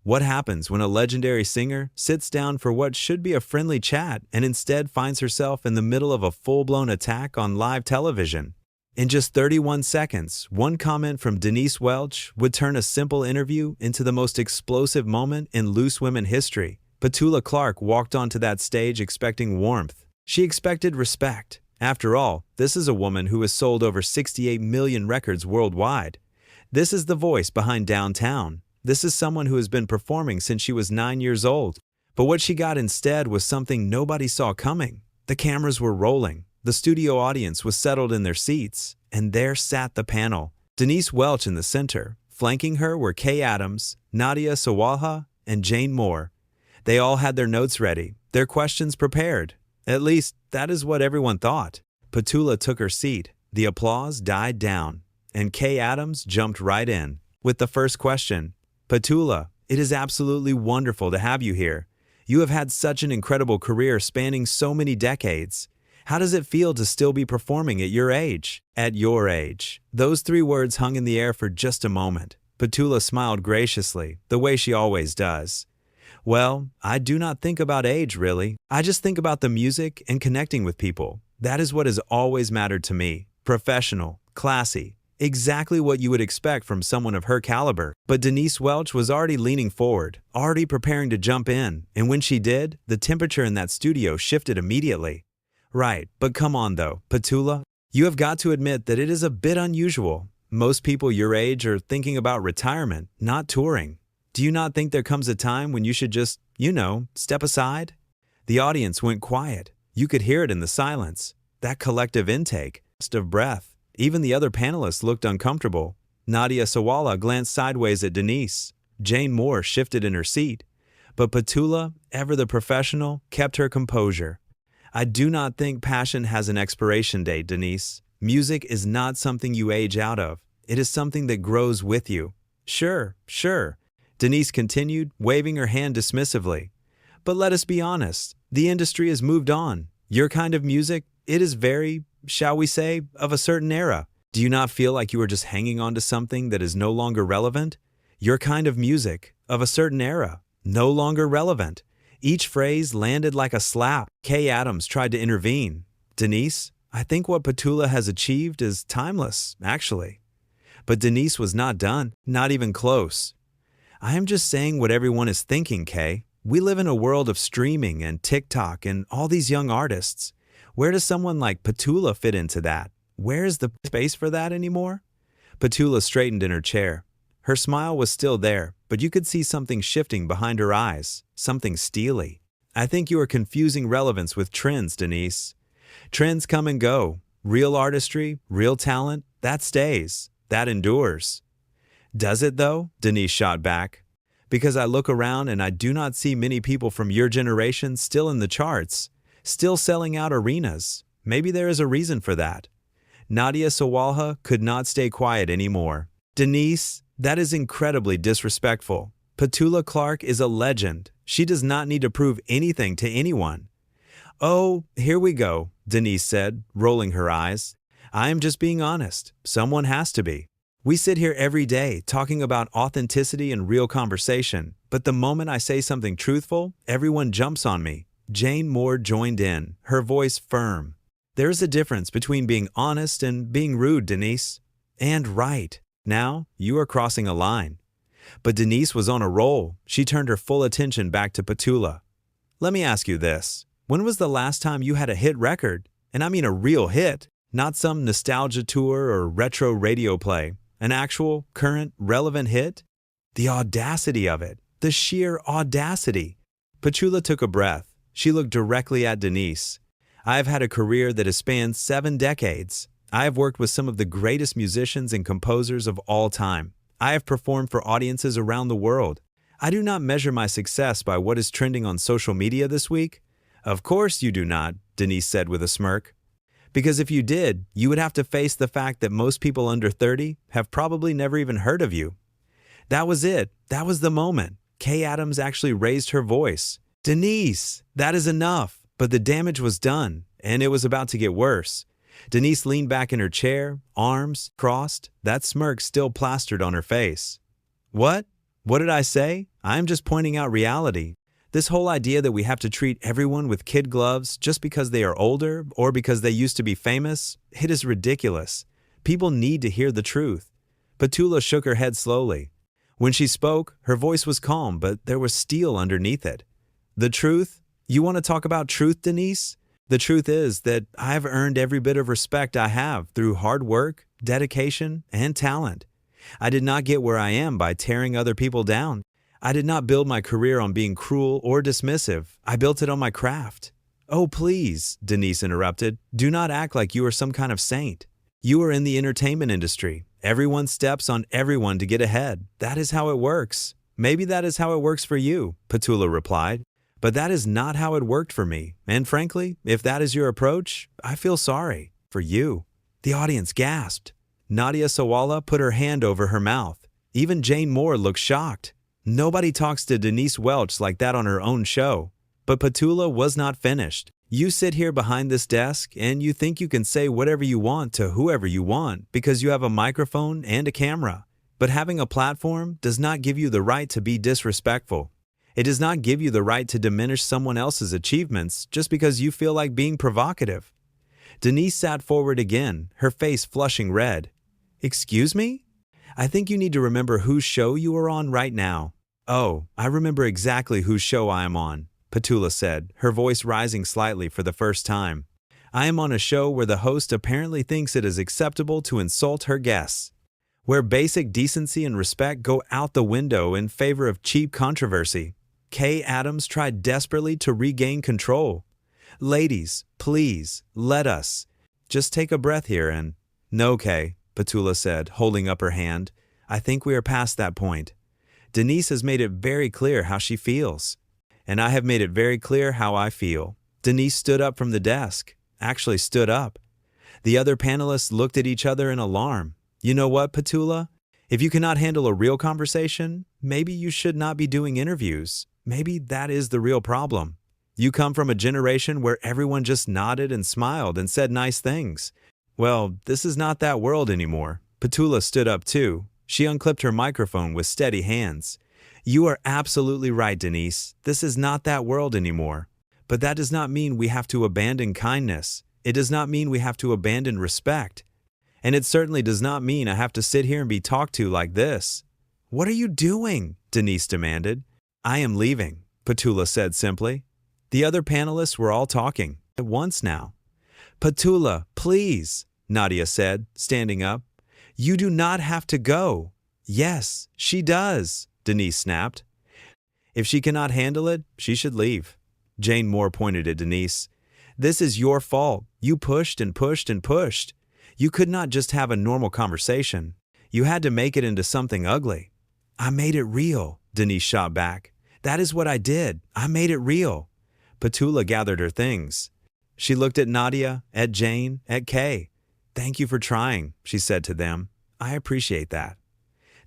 What happens when a legendary singer sits down for what should be a friendly chat and instead finds herself in the middle of a full-blown attack on live television? In just 31 seconds, one comment from Denise Welch would turn a simple interview into the most explosive moment in loose women history. Petula Clark walked onto that stage expecting warmth. She expected respect. After all, this is a woman who has sold over 68 million records worldwide. This is the voice behind Downtown. This is someone who has been performing since she was 9 years old. But what she got instead was something nobody saw coming. The cameras were rolling. The studio audience was settled in their seats. And there sat the panel. Denise Welch in the center. Flanking her were Kay Adams, Nadia Sawalha, and Jane Moore. They all had their notes ready, their questions prepared. At least, that is what everyone thought. Petula took her seat. The applause died down. And Kay Adams jumped right in with the first question. Petula, it is absolutely wonderful to have you here. You have had such an incredible career spanning so many decades. How does it feel to still be performing at your age? At your age. Those three words hung in the air for just a moment. Petula smiled graciously, the way she always does. Well, I do not think about age, really. I just think about the music and connecting with people. That is what has always mattered to me. Professional, classy. Exactly what you would expect from someone of her caliber. But Denise Welch was already leaning forward, already preparing to jump in. And when she did, the temperature in that studio shifted immediately. Right, but come on though, Petula. You have got to admit that it is a bit unusual. Most people your age are thinking about retirement, not touring. Do you not think there comes a time when you should just, step aside? The audience went quiet. You could hear it in the silence. That collective intake, of breath. Even the other panelists looked uncomfortable. Nadia Sawalha glanced sideways at Denise. Jane Moore shifted in her seat. But Petula, ever the professional, kept her composure. I do not think passion has an expiration date, Denise. Music is not something you age out of. It is something that grows with you. Sure. Denise continued, waving her hand dismissively. But let us be honest, the industry has moved on. Your kind of music, it is very, shall we say, of a certain era. Do you not feel like you are just hanging on to something that is no longer relevant? Your kind of music, of a certain era, no longer relevant. Each phrase landed like a slap. Kay Adams tried to intervene. Denise, I think what Petula has achieved is timeless, actually. But Denise was not done, not even close. I am just saying what everyone is thinking, Kay. We live in a world of streaming and TikTok and all these young artists. Where does someone like Petula fit into that? Where is the space for that anymore? Petula straightened in her chair. Her smile was still there, but you could see something shifting behind her eyes, something steely. I think you are confusing relevance with trends, Denise. Trends come and go. Real artistry, real talent, that stays, that endures. Does it though? Denise shot back. Because I look around and I do not see many people from your generation still in the charts, still selling out arenas. Maybe there is a reason for that. Nadia Sawalha could not stay quiet anymore. Denise, that is incredibly disrespectful. Petula Clark is a legend. She does not need to prove anything to anyone. Oh, here we go, Denise said, rolling her eyes. I am just being honest. Someone has to be. We sit here every day talking about authenticity and real conversation, but the moment I say something truthful, everyone jumps on me. Jane Moore joined in, her voice firm. There is a difference between being honest and being rude, Denise. And right. Now, you are crossing a line. But Denise was on a roll. She turned her full attention back to Petula. Let me ask you this. When was the last time you had a hit record? And I mean a real hit, not some nostalgia tour or retro radio play. An actual, current, relevant hit? The audacity of it. The sheer audacity. Petula took a breath. She looked directly at Denise. I have had a career that has spanned 7 decades. I have worked with some of the greatest musicians and composers of all time. I have performed for audiences around the world. I do not measure my success by what is trending on social media this week. Of course you do not, Denise said with a smirk. Because if you did, you would have to face the fact that most people under 30 have probably never even heard of you. That was it. That was the moment. Kay Adams actually raised her voice. Denise, that is enough. But the damage was done, and it was about to get worse. Denise leaned back in her chair, arms crossed, that smirk still plastered on her face. What What did I say? I'm just pointing out reality. This whole idea that we have to treat everyone with kid gloves just because they are older or because they used to be famous, it is ridiculous. People need to hear the truth. Petula shook her head slowly. When she spoke, her voice was calm, but there was steel underneath it. The truth? You want to talk about truth, Denise? The truth is that I've earned every bit of respect I have through hard work, dedication, and talent. I did not get where I am by tearing other people down. I did not build my career on being cruel or dismissive. I built it on my craft. Oh, please, Denise interrupted. Do not act like you are some kind of saint. You are in the entertainment industry. Everyone steps on everyone to get ahead. That is how it works. Maybe that is how it works for you, Petula replied. But that is not how it worked for me. And frankly, if that is your approach, I feel sorry for you. The audience gasped. Nadia Sawala put her hand over her mouth. Even Jane Moore looked shocked. Nobody talks to Denise Welch like that on her own show. But Petula was not finished. You sit here behind this desk and you think you can say whatever you want to whoever you want because you have a microphone and a camera. But having a platform does not give you the right to be disrespectful. It does not give you the right to diminish someone else's achievements just because you feel like being provocative. Denise sat forward again, her face flushing red. Excuse me? I think you need to remember whose show you are on right now. Oh, I remember exactly whose show I am on, Petula said, her voice rising slightly for the first time. I am on a show where the host apparently thinks it is acceptable to insult her guests, where basic decency and respect go out the window in favor of cheap controversy. Kay Adams tried desperately to regain control. Ladies, please, let us. Just take a breath here and… No, Kay, Petula said, holding up her hand. I think we are past that point. Denise has made it very clear how she feels. And I have made it very clear how I feel. Denise stood up from the desk, actually stood up. The other panelists looked at each other in alarm. You know what, Petula? If you cannot handle a real conversation, maybe you should not be doing interviews. Maybe that is the real problem. You come from a generation where everyone just nodded and smiled and said nice things. Well, this is not that world anymore. Petula stood up too. She unclipped her microphone with steady hands. You are absolutely right, Denise. This is not that world anymore. But that does not mean we have to abandon kindness. It does not mean we have to abandon respect. And it certainly does not mean I have to sit here and be talked to like this. What are you doing? Denise demanded. I am leaving, Petula said simply. The other panelists were all talking at once now. Petula, please, Nadia said, standing up. You do not have to go. Yes, she does, Denise snapped. If she cannot handle it, she should leave. Jane Moore pointed at Denise. This is your fault. You pushed and pushed and pushed. You could not just have a normal conversation. You had to make it into something ugly. I made it real, Denise shot back. That is what I did. I made it real. Petula gathered her things. She looked at Nadia, at Jane, at Kay. Thank you for trying, she said to them. I appreciate that.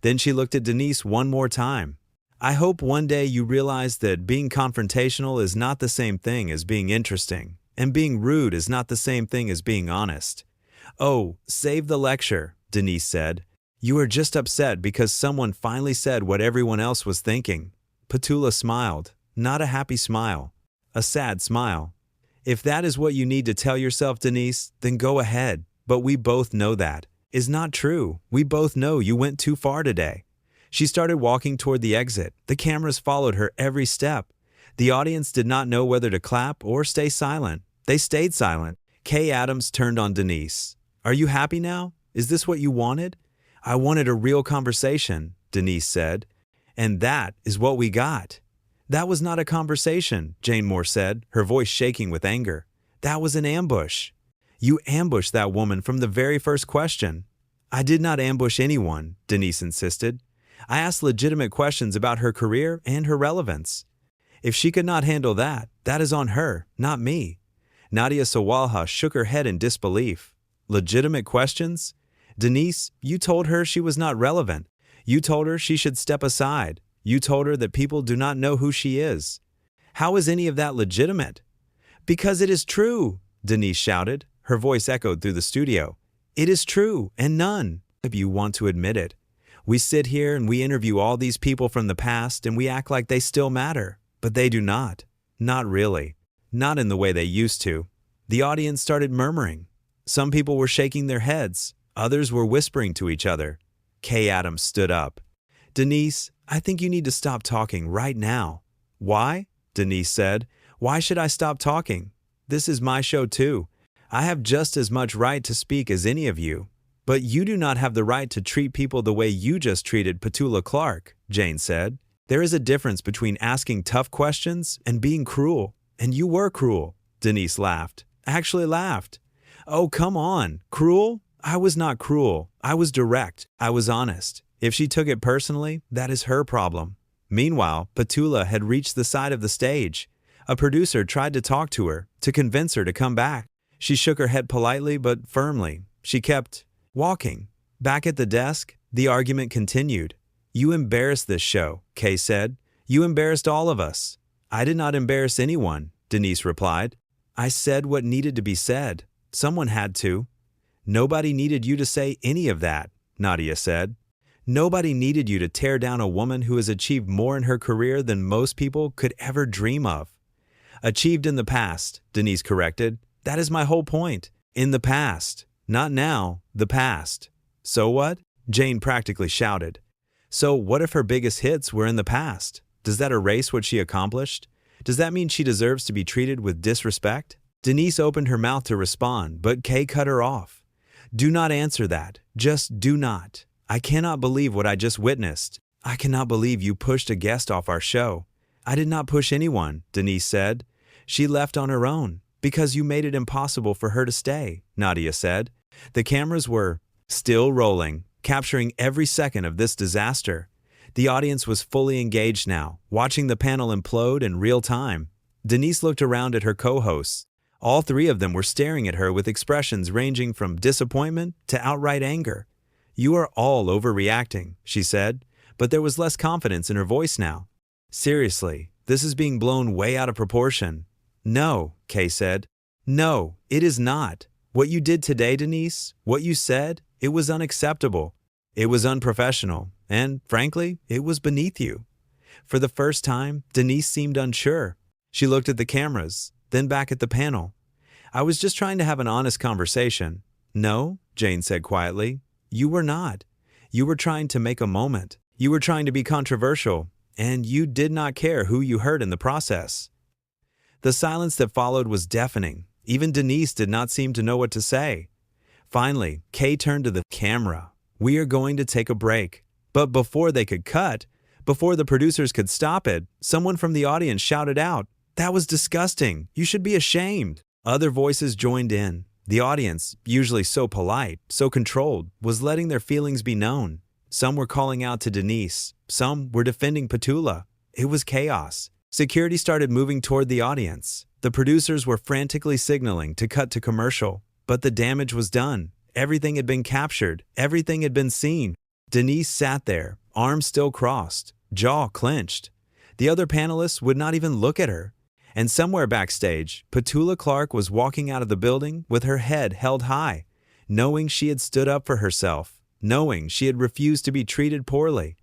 Then she looked at Denise one more time. I hope one day you realize that being confrontational is not the same thing as being interesting, and being rude is not the same thing as being honest. Oh, save the lecture, Denise said. You are just upset because someone finally said what everyone else was thinking. Petula smiled, not a happy smile, a sad smile. If that is what you need to tell yourself, Denise, then go ahead. But we both know that is not true. We both know you went too far today. She started walking toward the exit. The cameras followed her every step. The audience did not know whether to clap or stay silent. They stayed silent. Kay Adams turned on Denise. Are you happy now? Is this what you wanted? I wanted a real conversation, Denise said. And that is what we got. That was not a conversation, Jane Moore said, her voice shaking with anger. That was an ambush. You ambushed that woman from the very first question. I did not ambush anyone, Denise insisted. I asked legitimate questions about her career and her relevance. If she could not handle that, that is on her, not me. Nadia Sawalha shook her head in disbelief. Legitimate questions? Denise, you told her she was not relevant. You told her she should step aside. You told her that people do not know who she is. How is any of that legitimate? Because it is true, Denise shouted. Her voice echoed through the studio. It is true, and none of you want to admit it. We sit here and we interview all these people from the past and we act like they still matter, but they do not. Not really. Not in the way they used to. The audience started murmuring. Some people were shaking their heads. Others were whispering to each other. Kay Adams stood up. Denise, I think you need to stop talking right now. Why? Denise said. Why should I stop talking? This is my show too. I have just as much right to speak as any of you. But you do not have the right to treat people the way you just treated Petula Clark, Jane said. There is a difference between asking tough questions and being cruel. And you were cruel. Denise laughed. Actually laughed. Oh, come on. Cruel? I was not cruel. I was direct. I was honest. If she took it personally, that is her problem. Meanwhile, Petula had reached the side of the stage. A producer tried to talk to her, to convince her to come back. She shook her head politely but firmly. She kept walking. Back at the desk, the argument continued. You embarrassed this show, Kay said. You embarrassed all of us. I did not embarrass anyone, Denise replied. I said what needed to be said. Someone had to. Nobody needed you to say any of that, Nadia said. Nobody needed you to tear down a woman who has achieved more in her career than most people could ever dream of. Achieved in the past, Denise corrected. That is my whole point. In the past. Not now, the past. So what? Jane practically shouted. So what if her biggest hits were in the past? Does that erase what she accomplished? Does that mean she deserves to be treated with disrespect? Denise opened her mouth to respond, but Kay cut her off. Do not answer that. Just do not. I cannot believe what I just witnessed. I cannot believe you pushed a guest off our show. I did not push anyone, Denise said. She left on her own. Because you made it impossible for her to stay, Nadia said. The cameras were still rolling, capturing every second of this disaster. The audience was fully engaged now, watching the panel implode in real time. Denise looked around at her co-hosts. All three of them were staring at her with expressions ranging from disappointment to outright anger. You are all overreacting, she said, but there was less confidence in her voice now. Seriously, this is being blown way out of proportion. No, Kay said. No, it is not. What you did today, Denise, what you said, it was unacceptable. It was unprofessional, and, frankly, it was beneath you. For the first time, Denise seemed unsure. She looked at the cameras, then back at the panel. I was just trying to have an honest conversation. No, Jane said quietly. You were not. You were trying to make a moment. You were trying to be controversial, and you did not care who you hurt in the process. The silence that followed was deafening. Even Denise did not seem to know what to say. Finally, Kay turned to the camera. We are going to take a break. But before they could cut, before the producers could stop it, someone from the audience shouted out, That was disgusting. You should be ashamed. Other voices joined in. The audience, usually so polite, so controlled, was letting their feelings be known. Some were calling out to Denise. Some were defending Petula. It was chaos. Security started moving toward the audience. The producers were frantically signaling to cut to commercial. But the damage was done. Everything had been captured. Everything had been seen. Denise sat there, arms still crossed, jaw clenched. The other panelists would not even look at her. And somewhere backstage, Petula Clark was walking out of the building with her head held high, knowing she had stood up for herself, knowing she had refused to be treated poorly,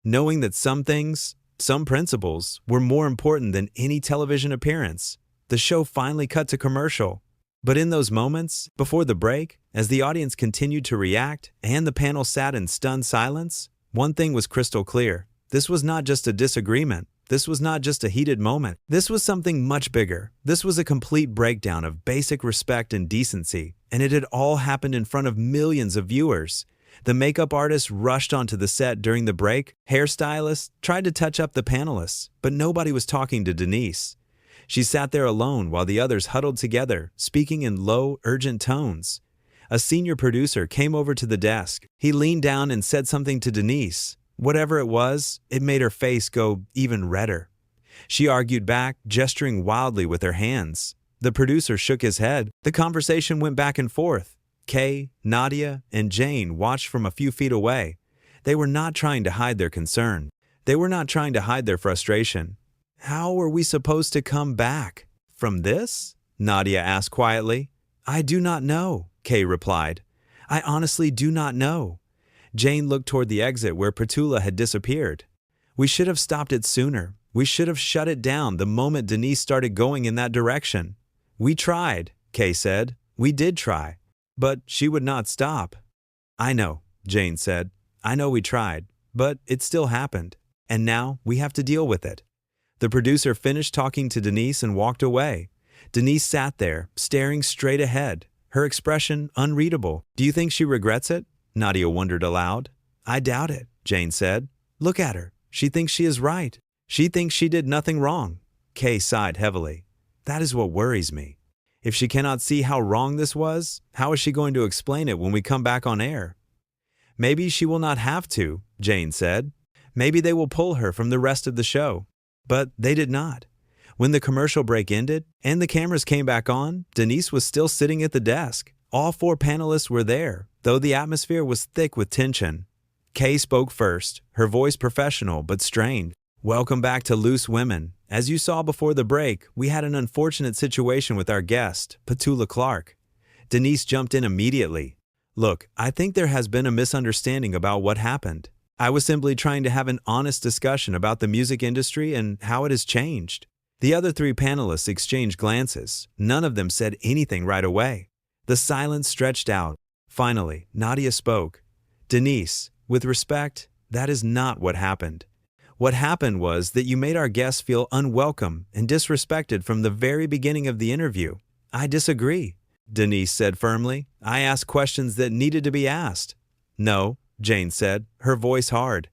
knowing that some things, some principles, were more important than any television appearance. The show finally cut to commercial. But in those moments, before the break, as the audience continued to react and the panel sat in stunned silence, one thing was crystal clear. This was not just a disagreement. This was not just a heated moment. This was something much bigger. This was a complete breakdown of basic respect and decency, and it had all happened in front of millions of viewers. The makeup artist rushed onto the set during the break. Hairstylists tried to touch up the panelists, but nobody was talking to Denise. She sat there alone while the others huddled together, speaking in low, urgent tones. A senior producer came over to the desk. He leaned down and said something to Denise. Whatever it was, it made her face go even redder. She argued back, gesturing wildly with her hands. The producer shook his head. The conversation went back and forth. Kay, Nadia, and Jane watched from a few feet away. They were not trying to hide their concern. They were not trying to hide their frustration. How are we supposed to come back? From this? Nadia asked quietly. I do not know, Kay replied. I honestly do not know. Jane looked toward the exit where Petula had disappeared. We should have stopped it sooner. We should have shut it down the moment Denise started going in that direction. We tried, Kay said. We did try. But she would not stop. I know, Jane said. I know we tried, but it still happened. And now we have to deal with it. The producer finished talking to Denise and walked away. Denise sat there, staring straight ahead, her expression unreadable. Do you think she regrets it? Nadia wondered aloud. I doubt it, Jane said. Look at her. She thinks she is right. She thinks she did nothing wrong. Kay sighed heavily. That is what worries me. If she cannot see how wrong this was, how is she going to explain it when we come back on air? Maybe she will not have to, Jane said. Maybe they will pull her from the rest of the show. But they did not. When the commercial break ended and the cameras came back on, Denise was still sitting at the desk. All 4 panelists were there, though the atmosphere was thick with tension. Kay spoke first, her voice professional but strained. Welcome back to Loose Women. As you saw before the break, we had an unfortunate situation with our guest, Petula Clark. Denise jumped in immediately. Look, I think there has been a misunderstanding about what happened. I was simply trying to have an honest discussion about the music industry and how it has changed. The other 3 panelists exchanged glances. None of them said anything right away. The silence stretched out. Finally, Nadia spoke. Denise, with respect, that is not what happened. What happened was that you made our guests feel unwelcome and disrespected from the very beginning of the interview. I disagree, Denise said firmly. I asked questions that needed to be asked. No, Jane said, her voice hard.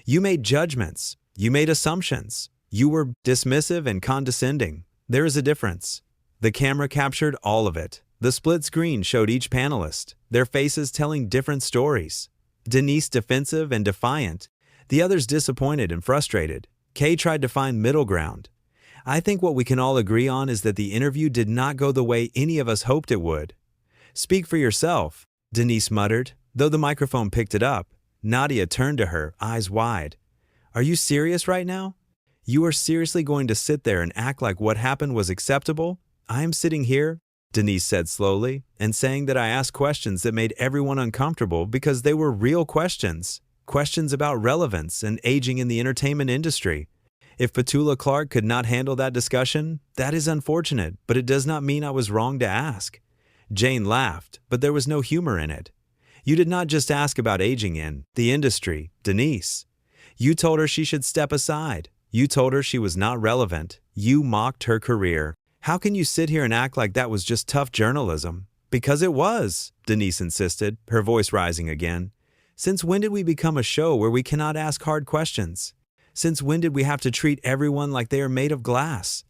You made judgments. You made assumptions. You were dismissive and condescending. There is a difference. The camera captured all of it. The split screen showed each panelist, their faces telling different stories. Denise defensive and defiant, the others disappointed and frustrated. Kay tried to find middle ground. I think what we can all agree on is that the interview did not go the way any of us hoped it would. Speak for yourself, Denise muttered, though the microphone picked it up. Nadia turned to her, eyes wide. Are you serious right now? You are seriously going to sit there and act like what happened was acceptable? I am sitting here, Denise said slowly, and saying that I asked questions that made everyone uncomfortable because they were real questions. Questions about relevance and aging in the entertainment industry. If Petula Clark could not handle that discussion, that is unfortunate, but it does not mean I was wrong to ask. Jane laughed, but there was no humor in it. You did not just ask about aging in the industry, Denise. You told her she should step aside. You told her she was not relevant. You mocked her career. How can you sit here and act like that was just tough journalism? Because it was, Denise insisted, her voice rising again. Since when did we become a show where we cannot ask hard questions? Since when did we have to treat everyone like they are made of glass?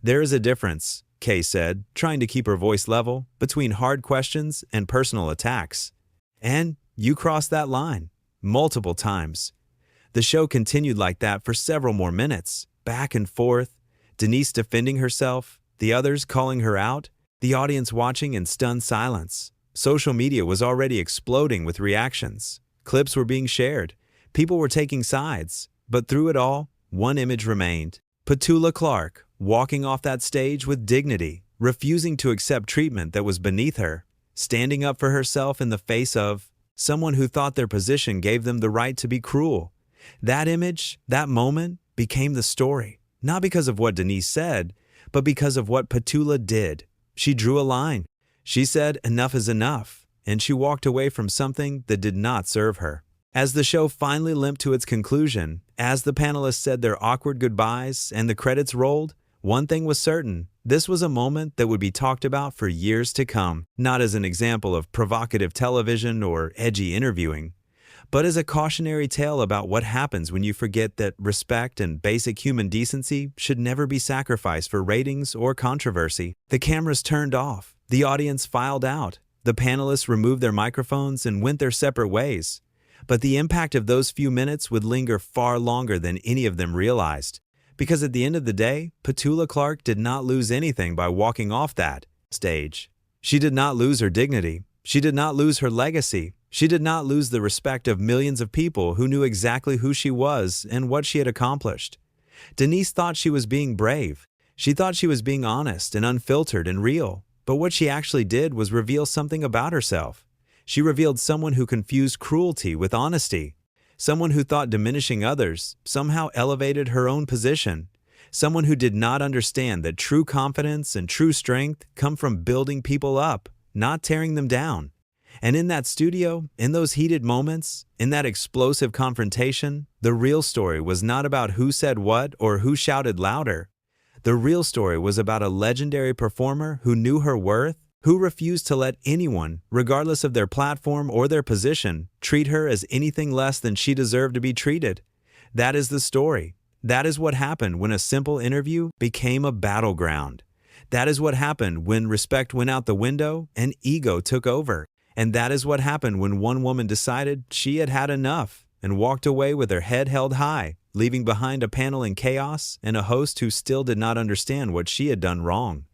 There is a difference, Kay said, trying to keep her voice level, between hard questions and personal attacks. And you crossed that line. Multiple times. The show continued like that for several more minutes, back and forth, Denise defending herself, the others calling her out, the audience watching in stunned silence. Social media was already exploding with reactions. Clips were being shared. People were taking sides. But through it all, one image remained. Petula Clark, walking off that stage with dignity, refusing to accept treatment that was beneath her, standing up for herself in the face of someone who thought their position gave them the right to be cruel. That image, that moment, became the story, not because of what Denise said, but because of what Petula did. She drew a line. She said enough is enough, and she walked away from something that did not serve her. As the show finally limped to its conclusion, as the panelists said their awkward goodbyes and the credits rolled, one thing was certain. This was a moment that would be talked about for years to come, not as an example of provocative television or edgy interviewing, but as a cautionary tale about what happens when you forget that respect and basic human decency should never be sacrificed for ratings or controversy. The cameras turned off. The audience filed out. The panelists removed their microphones and went their separate ways. But the impact of those few minutes would linger far longer than any of them realized. Because at the end of the day, Petula Clark did not lose anything by walking off that stage. She did not lose her dignity. She did not lose her legacy. She did not lose the respect of millions of people who knew exactly who she was and what she had accomplished. Denise thought she was being brave. She thought she was being honest and unfiltered and real. But what she actually did was reveal something about herself. She revealed someone who confused cruelty with honesty, someone who thought diminishing others somehow elevated her own position, someone who did not understand that true confidence and true strength come from building people up, not tearing them down. And in that studio, in those heated moments, in that explosive confrontation, the real story was not about who said what or who shouted louder. The real story was about a legendary performer who knew her worth, who refused to let anyone, regardless of their platform or their position, treat her as anything less than she deserved to be treated. That is the story. That is what happened when a simple interview became a battleground. That is what happened when respect went out the window and ego took over. And that is what happened when one woman decided she had had enough and walked away with her head held high, leaving behind a panel in chaos and a host who still did not understand what she had done wrong.